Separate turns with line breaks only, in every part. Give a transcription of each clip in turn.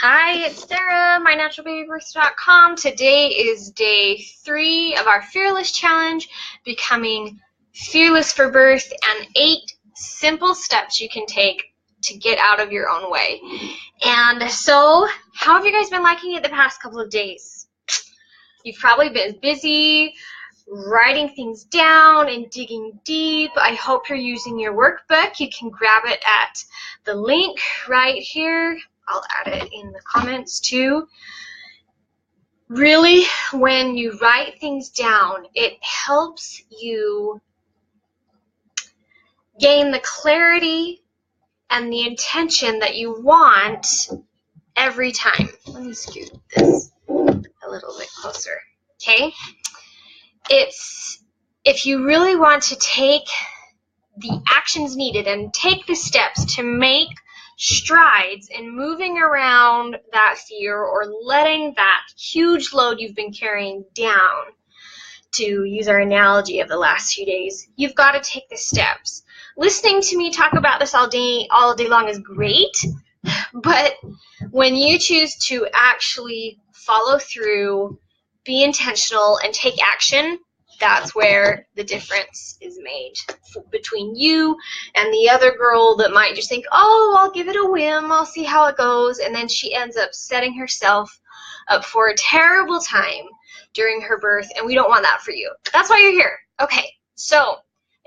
Hi, it's Sarah, mynaturalbabybirth.com. Today is day 3 of our Fearless Challenge, becoming fearless for birth, and 8 simple steps you can take to get out of your own way. And so, how have you guys been liking it the past couple of days? You've probably been busy writing things down and digging deep. I hope you're using your workbook. You can grab it at the link right here. I'll add it in the comments too. Really, when you write things down, it helps you gain the clarity and the intention that you want every time. Let me scoot this a little bit closer. Okay? If you really want to take the actions needed and take the steps to make strides in moving around that fear or letting that huge load you've been carrying down, to use our analogy of the last few days, you've got to take the steps. Listening to me talk about this all day long is great, but when you choose to actually follow through, be intentional, and take action, that's where the difference is made between you and the other girl that might just think, oh, I'll give it a whim, I'll see how it goes, and then she ends up setting herself up for a terrible time during her birth, and we don't want that for you. That's why you're here. Okay, so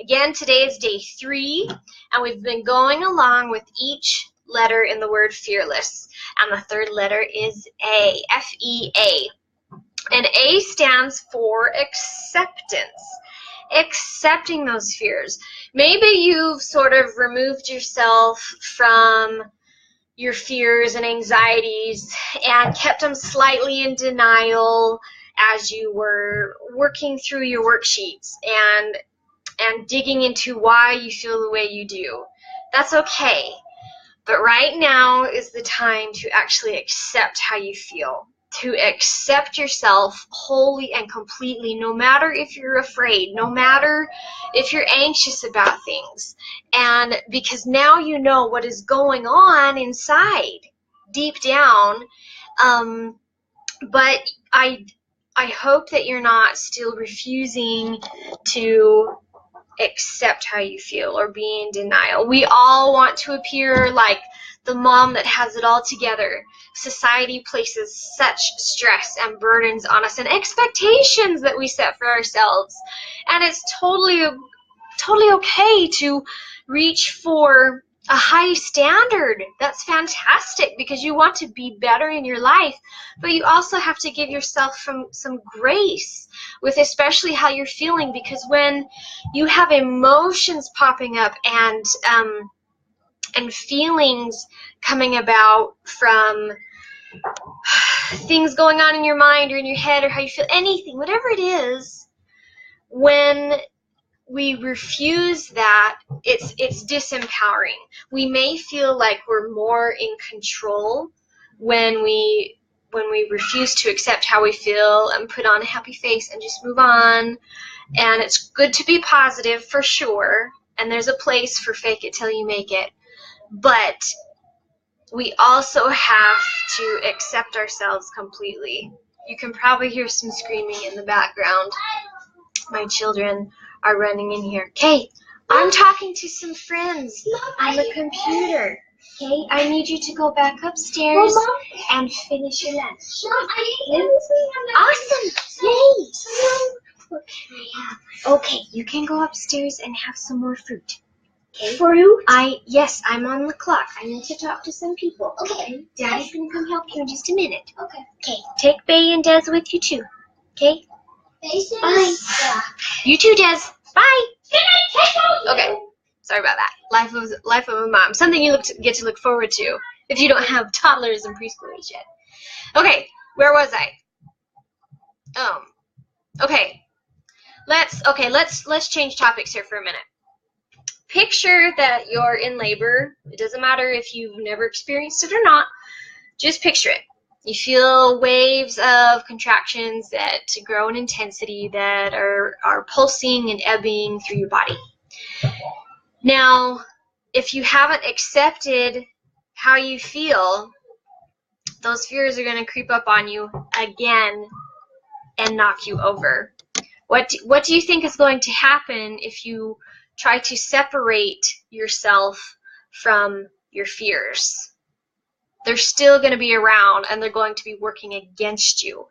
again, today is day 3, and we've been going along with each letter in the word fearless, and the third letter is A, F-E-A. And A stands for acceptance. Accepting those fears. Maybe you've sort of removed yourself from your fears and anxieties and kept them slightly in denial as you were working through your worksheets and digging into why you feel the way you do. That's okay. But right now is the time to actually accept how you feel. To accept yourself wholly and completely, no matter if you're afraid, no matter if you're anxious about things. And because now you know what is going on inside, deep down. But I hope that you're not still refusing to accept how you feel or be in denial. We all want to appear like the mom that has it all together. Society places such stress and burdens on us and expectations that we set for ourselves. And it's totally okay to reach for a high standard. That's fantastic because you want to be better in your life, but you also have to give yourself some grace with especially how you're feeling, because when you have emotions popping up and feelings coming about from things going on in your mind or in your head or how you feel, anything, whatever it is, when we refuse that, it's disempowering. We may feel like we're more in control when we refuse to accept how we feel and put on a happy face and just move on. And it's good to be positive for sure, and there's a place for fake it till you make it. But we also have to accept ourselves completely. You can probably hear some screaming in the background. My children are running in here. Okay, I'm talking to some friends on the computer. Okay, I need you to go back upstairs and finish your lunch. Awesome! Yay! Okay, you can go upstairs and have some more fruit. Okay. Fruit? Yes, I'm on the clock. I need to talk to some people. Okay. Daddy's gonna come help you in just a minute. Okay. Okay. Take Bay and Des with you too. Okay. Bye. You too, Des. Bye. Okay. Sorry about that. Life of a mom. Something you get to look forward to if you don't have toddlers and preschoolers yet. Okay. Where was I? Okay. Let's change topics here for a minute. Picture that you're in labor. It doesn't matter if you've never experienced it or not. Just picture it. You feel waves of contractions that grow in intensity that are pulsing and ebbing through your body. Now, if you haven't accepted how you feel, those fears are going to creep up on you again and knock you over. What do you think is going to happen if you try to separate yourself from your fears? They're still going to be around, and they're going to be working against you.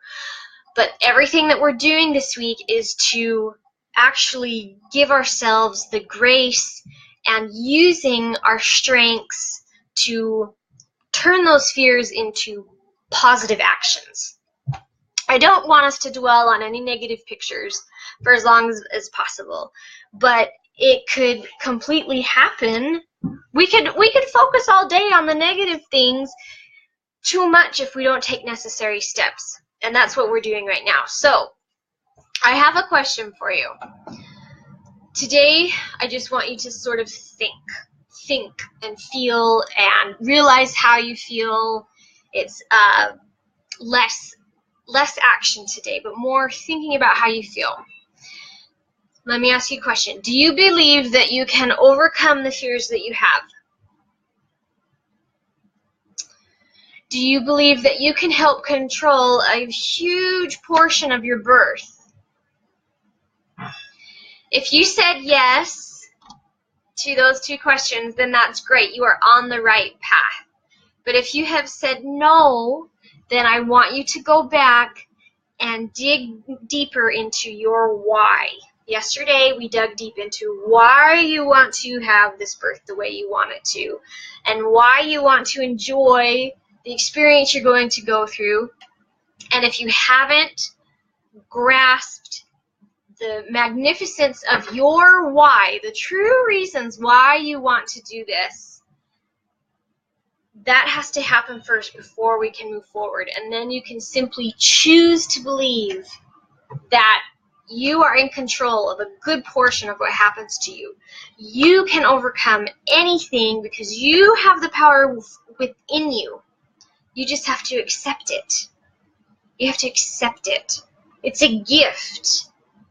But everything that we're doing this week is to actually give ourselves the grace and using our strengths to turn those fears into positive actions. I don't want us to dwell on any negative pictures for as long as possible, but it could completely happen. We could focus all day on the negative things too much if we don't take necessary steps, and that's what we're doing right now. So I have a question for you. Today, I just want you to sort of think and feel and realize how you feel. It's less action today, but more thinking about how you feel. Let me ask you a question. Do you believe that you can overcome the fears that you have? Do you believe that you can help control a huge portion of your birth? If you said yes to those two questions, then that's great. You are on the right path. But if you have said no, then I want you to go back and dig deeper into your why. Yesterday, we dug deep into why you want to have this birth the way you want it to, and why you want to enjoy the experience you're going to go through. And if you haven't grasped the magnificence of your why, the true reasons why you want to do this, that has to happen first before we can move forward. And then you can simply choose to believe that you are in control of a good portion of what happens to you. You can overcome anything because you have the power within you. You just have to accept it. You have to accept it. It's a gift.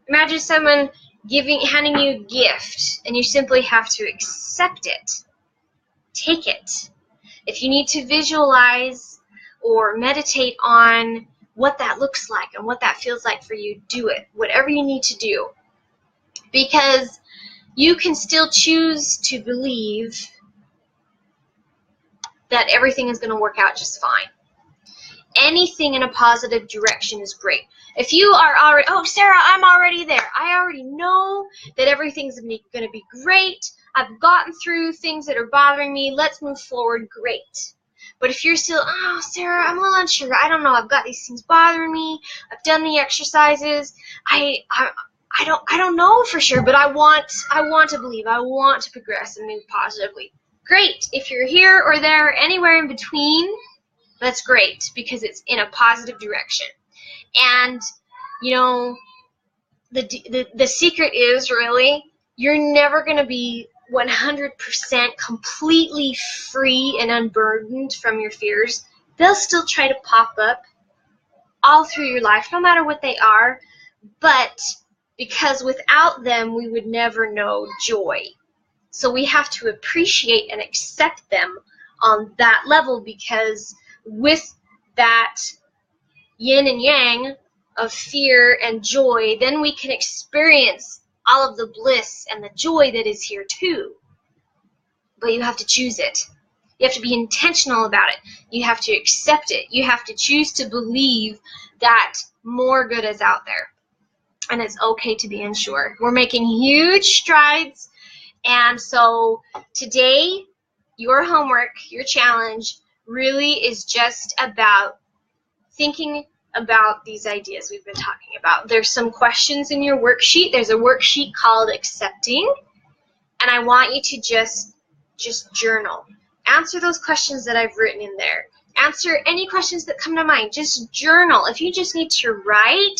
Imagine someone handing you a gift, and you simply have to accept it. Take it. If you need to visualize or meditate on what that looks like and what that feels like for you, do it. Whatever you need to do. Because you can still choose to believe that everything is going to work out just fine. Anything in a positive direction is great. If you are already, oh, Sarah, I'm already there. I already know that everything's going to be great. I've gotten through things that are bothering me. Let's move forward. Great. But if you're still, oh, Sarah, I'm a little unsure. I don't know. I've got these things bothering me. I've done the exercises. I don't know for sure, but I want to believe. I want to progress and move positively. Great. If you're here or there, anywhere in between, that's great because it's in a positive direction. And, you know, the secret is really you're never going to be 100% completely free and unburdened from your fears. They'll still try to pop up all through your life, no matter what they are. But because without them, we would never know joy. So we have to appreciate and accept them on that level, because with that yin and yang of fear and joy, then we can experience all of the bliss and the joy that is here too. But you have to choose it. You have to be intentional about it. You have to accept it. You have to choose to believe that more good is out there. And it's okay to be unsure. We're making huge strides. And so today, your homework, your challenge, really is just about thinking about these ideas we've been talking about. There's some questions in your worksheet. There's a worksheet called Accepting. And I want you to just journal. Answer those questions that I've written in there. Answer any questions that come to mind. Just journal. If you just need to write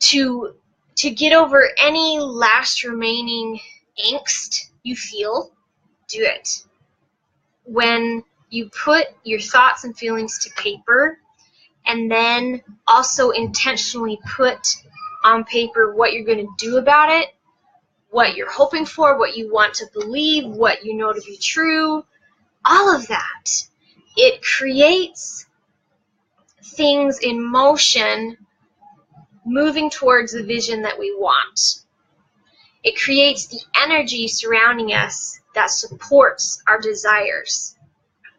to get over any last remaining angst you feel, do it. When you put your thoughts and feelings to paper, and then also intentionally put on paper what you're going to do about it, what you're hoping for, what you want to believe, what you know to be true, all of that, it creates things in motion, moving towards the vision that we want. It creates the energy surrounding us that supports our desires.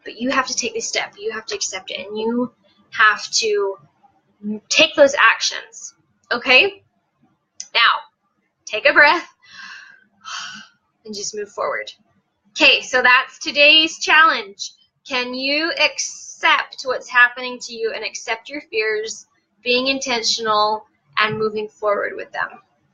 But you have to take this step. You have to accept it, and you have to take those actions. Okay? Now, take a breath and just move forward. Okay, so that's today's challenge. Can you accept what's happening to you and accept your fears, being intentional, and moving forward with them?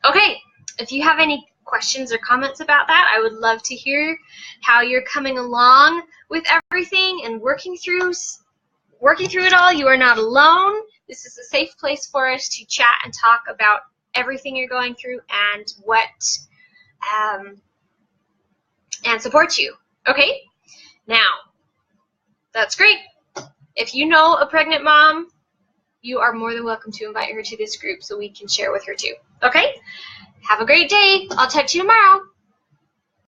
Okay, if you have any questions or comments about that, I would love to hear how you're coming along with everything and working through it all. You are not alone. This is a safe place for us to chat and talk about everything you're going through and and support you. Okay? Now, that's great. If you know a pregnant mom, you are more than welcome to invite her to this group so we can share with her too. Okay? Have a great day. I'll talk to you tomorrow.